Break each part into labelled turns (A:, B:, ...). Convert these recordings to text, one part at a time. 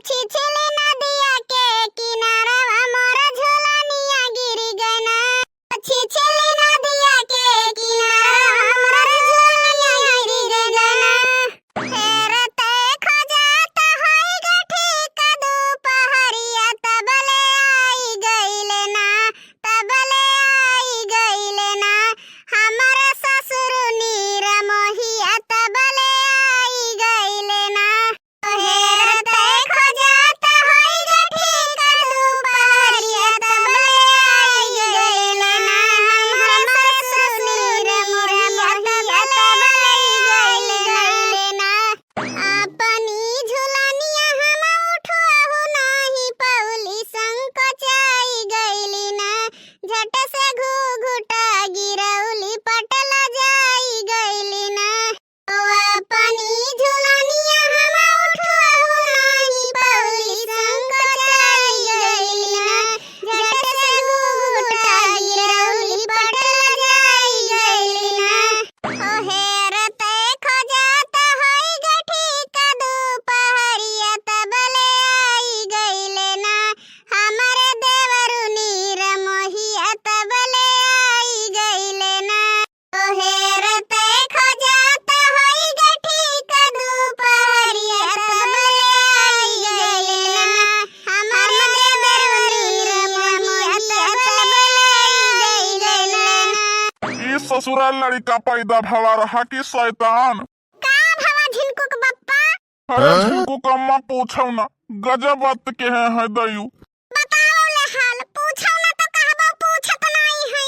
A: छिछली नदिया के किनारा मोर झोलनिया गिरी गना। छिछली नदिया के किनारा मोर झोलनिया गिरी गना। हेरते खोजात होई गठी का दोपहरिया तबले आई गइले ना। तबले आई गइले ना हमर ससुर नीर मोहिया तबले आई गइले ना। हेरते खोजात होई गठी का दोपहरिया तबले आई गइले ना हमर ससुर नीर मोहिया तबले आई गइले ना। अपनी झुलनिया हम उठवाहु नाही पौली संकोचाई गइली ना। झट से घुघुटा गिरौली पटल जाई गइली ना। अपनी झुलनिया हम उठवाहु नाही पौली संकोचाई गइली ना। झट से घुघुटा गिरौली पटल जाई गइली ना। हेरते खोजात होई गठी का दोपहरिया तबले आई गइले ना हमर देवरु नीर मोहिया तबले आई गइले ना। हेरते खोजात होई गठी का दोपहरिया तबले आई गइले ना हमर देवरु नीर मोहिया तबले आई गइले ना।
B: ई ससुराल लड़का पैदा भवा रहा कि शैतान।
A: का भवा झिनकुक बप्पा?
B: अरे झिनको कम्मा पूछो ना गजब बात के है दयू।
A: बताओ ले हाल पूछो ना तो कहबो पूछत नहीं है।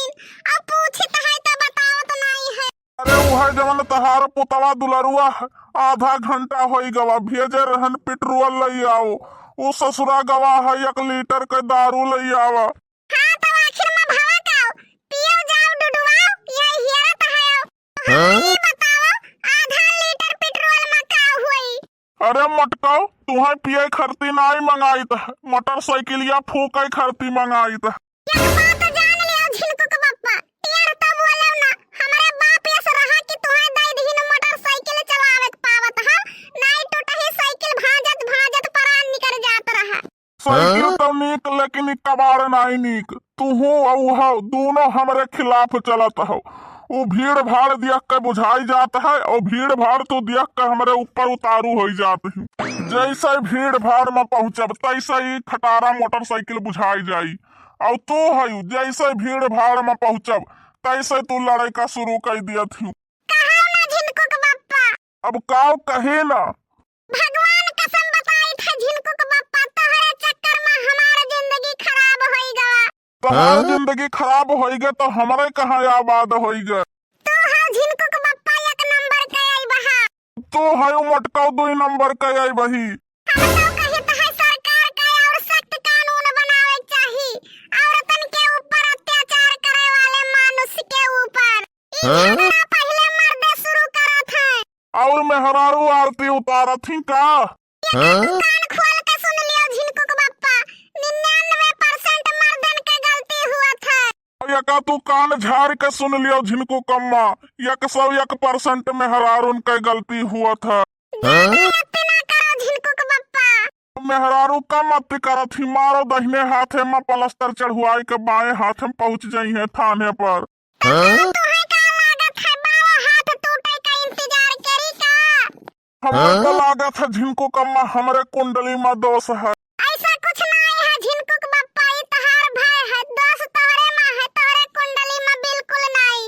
A: अब पूछत है तो बताओ तो नहीं है।
B: अरे उहा जवन तहार पुतवा दुलरुआ है, आधा घंटा होई गवा भेजे रहन पेट्रोल लई आओ। वो ससुरा गवा है 1 लीटर के दारू लई आवा।
A: हां तो आखिर में भवा काओ पियो जाओ डुडुआओ ये हियरत है। ये बताओ आधा लीटर पेट्रोल में का हुई?
B: अरे मटकाओ तुहे पिए खरती नाई मंगाई त मोटरसाइकिलिया फूके खरती मंगाई त।
A: एक बात जान लियो झिनकुक बप्पा टियर तो बोलो ना हमरे बाप ये रहा कि तुहे दई दीन मोटरसाइकिल चलावे पावत ह। नाई टूटही साइकिल भाजत भाजत परान निकल जात रहा।
B: साइकिल तो नीक लेकिन कबाड़ नाई नीक। तुहू और दोनों हमरे खिलाफ चलत हो। वो भीड़ भाड़ देख के बुझाई जात है और भीड़ भाड़ तो देख के हमरे ऊपर उतारू हो जात है। जैसे भीड़ भाड़ में पहुंचब तैसे ही खटारा मोटरसाइकिल बुझाई जाई। और तू है जैसे भीड़ भाड़ में पहुंचब तैसे तू लड़ाई का शुरू कर दिया थी।
A: कहो ना झिनकुक बप्पा।
B: अब काव कहे ना।
A: भगवान कसम बताई था झिनकुक बप्पा तोहरे चक्कर में हमार जिंदगी खराब होई गवा।
B: तुम्हारी जिंदगी खराब होइगे तो हमारे कहाँ आबाद होइगे।
A: तू हा झिनकुक बप्पा 1 नंबर के आई बहा।
B: तू है मटकाऊ 2 नंबर के आई बही।
A: हम तो कहत है सरकार का और सख्त कानून बनावे चाहिए औरतन के ऊपर अत्याचार करे वाले मनुष्य के ऊपर। ई झगड़ा पहले मर्दे शुरू करत है।
B: और मेहरारू आरती उतारत ही का।
A: कान खोल के सुन लियो झिनकुक बप्पा 99% मर्दन के गलती हुआ था।
B: यका तू कान झाड़ के सुन लियो झिनको कम्मा 101% मेहरारून के गलती हुआ था।
A: गलती ना करो झिनकुक बप्पा।
B: मेहरारू कम अति करत ही मारो दहिने हाथे में प्लास्टर चढ़वाई के बाएं हाथ में पहुंच जाई है थाने पर।
A: तुम्हें का लागत है बावा हाथ टूटे का इंतजार करी का?
B: हमारे को लागत है झिनको कम्मा हमरे कुंडली में दोष है।
A: ऐसा कुछ नहीं है झिनकुक बप्पा ई तहार भाई है दोष तोहरे में है तोहरे कुंडली में बिल्कुल नहीं।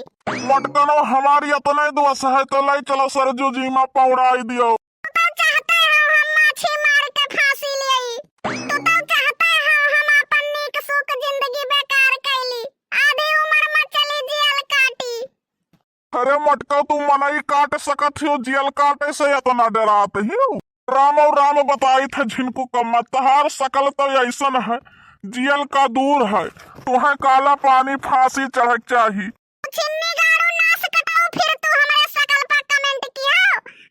B: मटकनो हमारी इतने दोष है तो लाई चलो सरजू जी में पौड़ाई दियो।
A: तो चाहते हो हम माछी मार के फांसी लेई। तो चाहते हो हम अपन नीक सुख जिंदगी बेकार कैली आधी उम्र में चली जेल काटी।
B: अरे मटका तू मनई काट सकत हो जेल काटे से इतना डरात ही। राम और राम बताई थे झिनको कम्मा तहार सकल तो ऐसन है जेल का दूर है। तुहे काला पानी फांसी चढ़ चाहिए।
A: छिन्नी गाड़ू नास कटाओ फिर तू हमारे शकल पर कमेंट किया।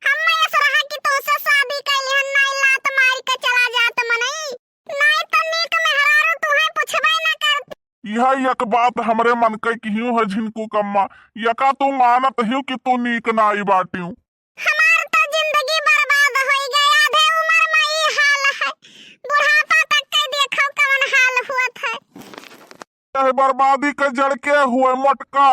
A: हम ऐस रहा कि तुमसे शादी कैली हन नहीं लात मार के चला जात मनई। नहीं तो नीक मेहरारू तुहे पूछबे ना करत।
B: यह एक बात हमरे मन के क्यों है झिनको कम्मा यका तू मानत ही कि तू नीक नाई बाटियो।
A: हमार तो जिंदगी बर्बाद हो गई आधे उम्र में ई हाल है।
B: चाहे बर्बादी के जड़ के हुए मोटका